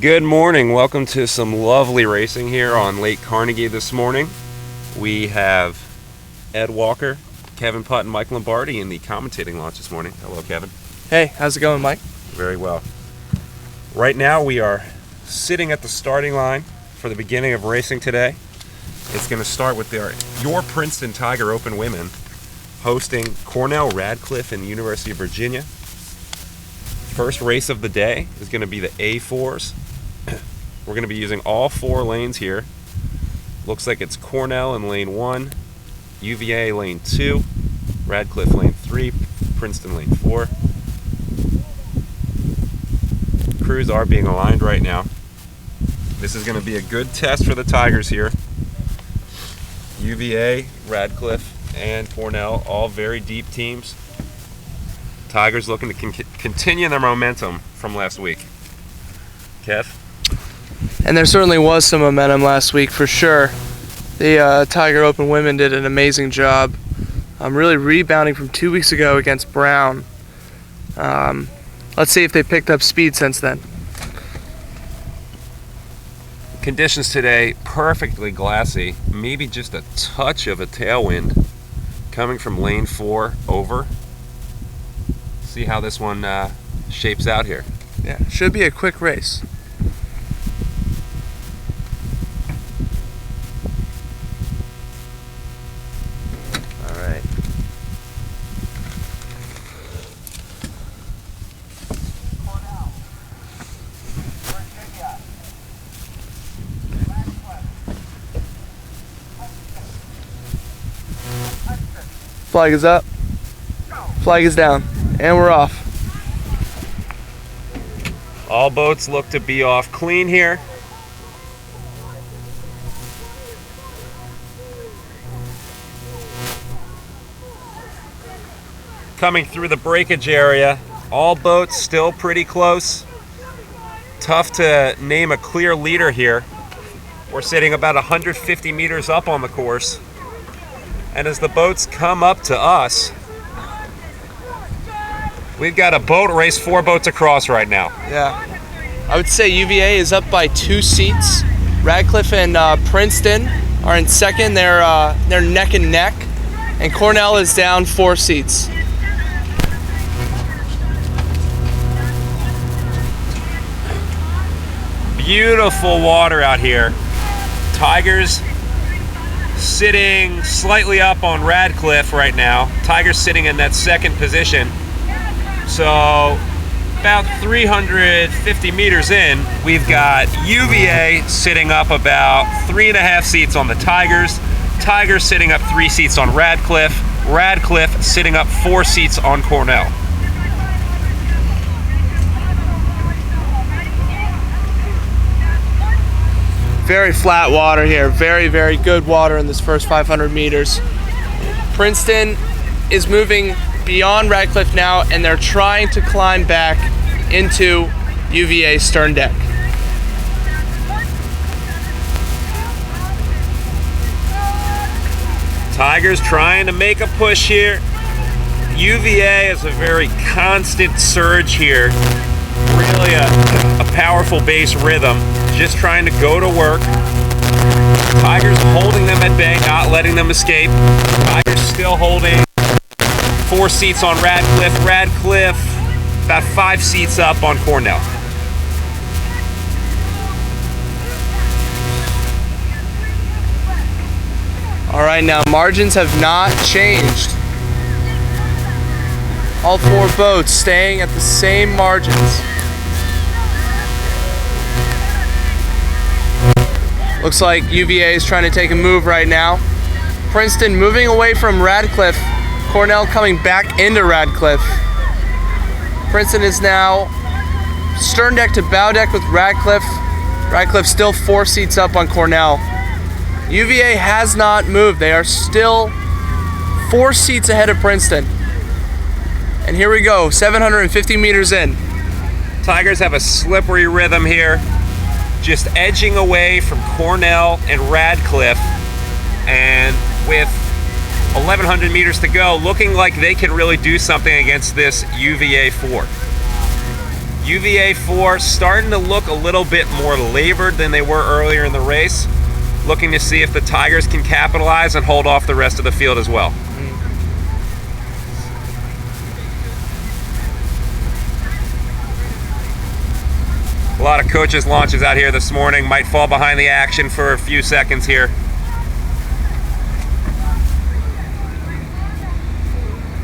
Good morning. Welcome to some lovely racing here on Lake Carnegie this morning. We have Ed Walker, Kevin Putt, and Mike Lombardi in the commentating launch this morning. Hello, Kevin. Hey, how's it going, Mike? Very well. Right now we are sitting at the starting line for the beginning of racing today. It's going to start with your Princeton Tiger Open women hosting Cornell, Radcliffe, and University of Virginia. First race of the day is going to be the A4s. We're going to be using all four lanes here. Looks like it's Cornell in lane 1, UVA lane 2, Radcliffe lane 3, Princeton lane 4. Crews are being aligned right now. This is going to be a good test for the Tigers here. UVA, Radcliffe, and Cornell, all very deep teams. Tigers looking to continue their momentum from last week. Kev? And there certainly was some momentum last week for sure. The Tiger Open women did an amazing job. Really rebounding from 2 weeks ago against Brown. Let's see if they picked up speed since then. Conditions today, perfectly glassy. Maybe just a touch of a tailwind coming from lane 4 over. See how this one shapes out here. Yeah, should be a quick race. All right. Flag is up. Flag is down. And we're off. All boats look to be off clean here. Coming through the breakage area, all boats still pretty close. Tough to name a clear leader here. We're sitting about 150 meters up on the course. And as the boats come up to us, we've got a boat race 4 boats across right now. Yeah. I would say UVA is up by 2 seats. Radcliffe and Princeton are in second. They're neck and neck. And Cornell is down 4 seats. Beautiful water out here. Tigers sitting slightly up on Radcliffe right now. Tigers sitting in that second position. So about 350 meters in, we've got UVA sitting up about 3.5 seats on the Tigers. Tigers sitting up 3 seats on Radcliffe. Radcliffe sitting up 4 seats on Cornell. Very flat water here. Very, very good water in this first 500 meters. Princeton is moving beyond Radcliffe now, and they're trying to climb back into UVA stern deck. Tigers trying to make a push here. UVA is a very constant surge here. Really a powerful base rhythm. Just trying to go to work. Tigers holding them at bay, not letting them escape. Tigers still holding 4 seats on Radcliffe. Radcliffe about 5 seats up on Cornell. All right, now margins have not changed. All 4 boats staying at the same margins. Looks like UVA is trying to take a move right now. Princeton moving away from Radcliffe. Cornell coming back into Radcliffe. Princeton is now stern deck to bow deck with Radcliffe. Radcliffe still 4 seats up on Cornell. UVA has not moved. They are still 4 seats ahead of Princeton. And here we go, 750 meters in. Tigers have a slippery rhythm here. Just edging away from Cornell and Radcliffe, and with 1,100 meters to go, looking like they can really do something against this UVA 4. UVA 4 starting to look a little bit more labored than they were earlier in the race. Looking to see if the Tigers can capitalize and hold off the rest of the field as well. A lot of coaches' launches out here this morning. Might fall behind the action for a few seconds here.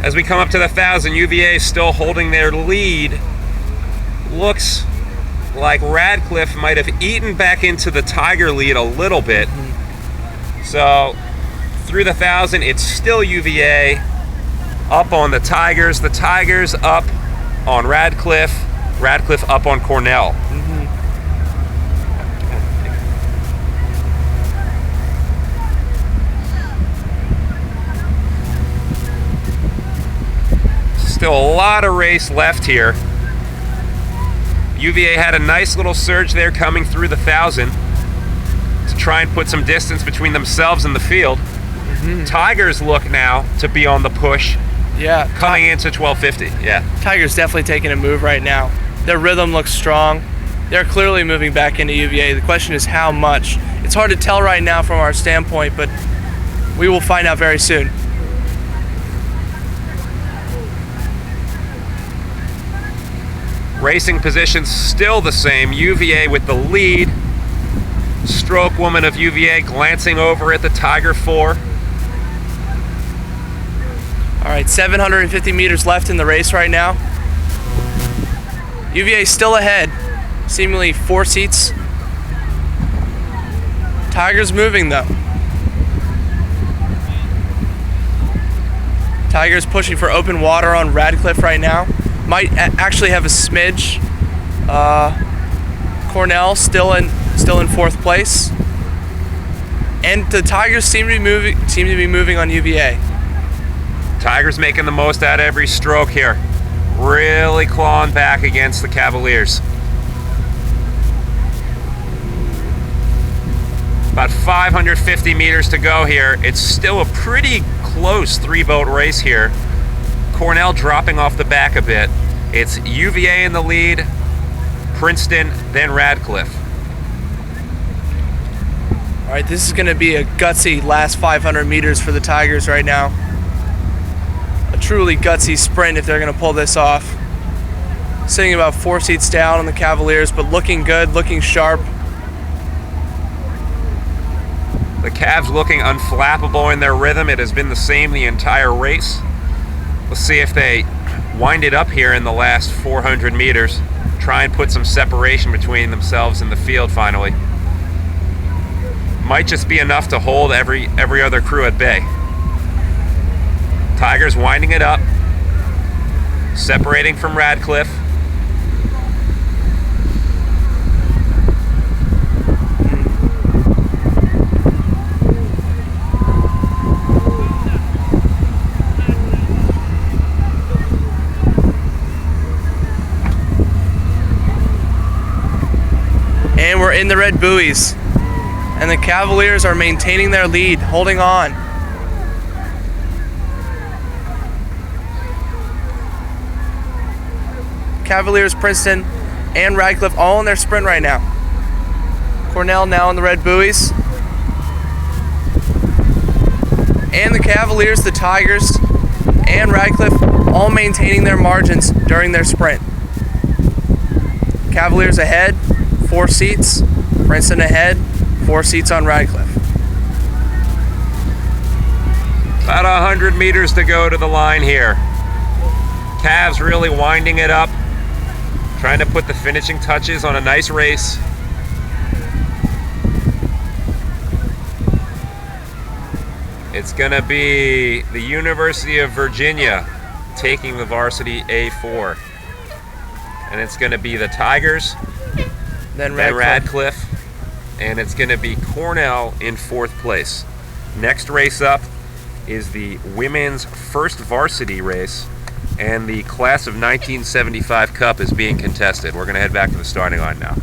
As we come up to the 1,000, UVA is still holding their lead. Looks like Radcliffe might have eaten back into the Tiger lead a little bit. So through the 1,000, it's still UVA up on the Tigers up on Radcliffe up on Cornell. Still a lot of race left here. UVA had a nice little surge there coming through the 1,000 to try and put some distance between themselves and the field. Tigers look now to be on the push. Yeah. Coming into 1250. Yeah. Tigers definitely taking a move right now. Their rhythm looks strong. They're clearly moving back into UVA. The question is how much. It's hard to tell right now from our standpoint, but we will find out very soon. Racing positions still the same. UVA with the lead. Stroke woman of UVA glancing over at the Tiger 4. All right, 750 meters left in the race right now. UVA still ahead, seemingly 4 seats. Tigers moving though. Tigers pushing for open water on Radcliffe right now. Might actually have a smidge. Cornell still in 4th place, and the Tigers seem to be moving on UVA. Tigers making the most out of every stroke here, really clawing back against the Cavaliers. About 550 meters to go here. It's still a pretty close 3-boat race here. Cornell dropping off the back a bit. It's UVA in the lead, Princeton, then Radcliffe. All right, this is going to be a gutsy last 500 meters for the Tigers right now. A truly gutsy sprint if they're going to pull this off. Sitting about 4 seats down on the Cavaliers, but looking good, looking sharp. The Cavs looking unflappable in their rhythm. It has been the same the entire race. We'll see if they wind it up here in the last 400 meters. Try and put some separation between themselves and the field finally. Might just be enough to hold every other crew at bay. Tigers winding it up. Separating from Radcliffe. And we're in the red buoys. And the Cavaliers are maintaining their lead, holding on. Cavaliers, Princeton, and Radcliffe all in their sprint right now. Cornell now in the red buoys. And the Cavaliers, the Tigers, and Radcliffe all maintaining their margins during their sprint. Cavaliers ahead, 4 seats. Princeton ahead, 4 seats on Radcliffe. About 100 meters to go to the line here. Cavs really winding it up. Trying to put the finishing touches on a nice race. It's going to be the University of Virginia taking the varsity A4. And it's going to be the Tigers, then Radcliffe, and it's going to be Cornell in 4th place. Next race up is the women's first varsity race, and the class of 1975 Cup is being contested. We're going to head back to the starting line now.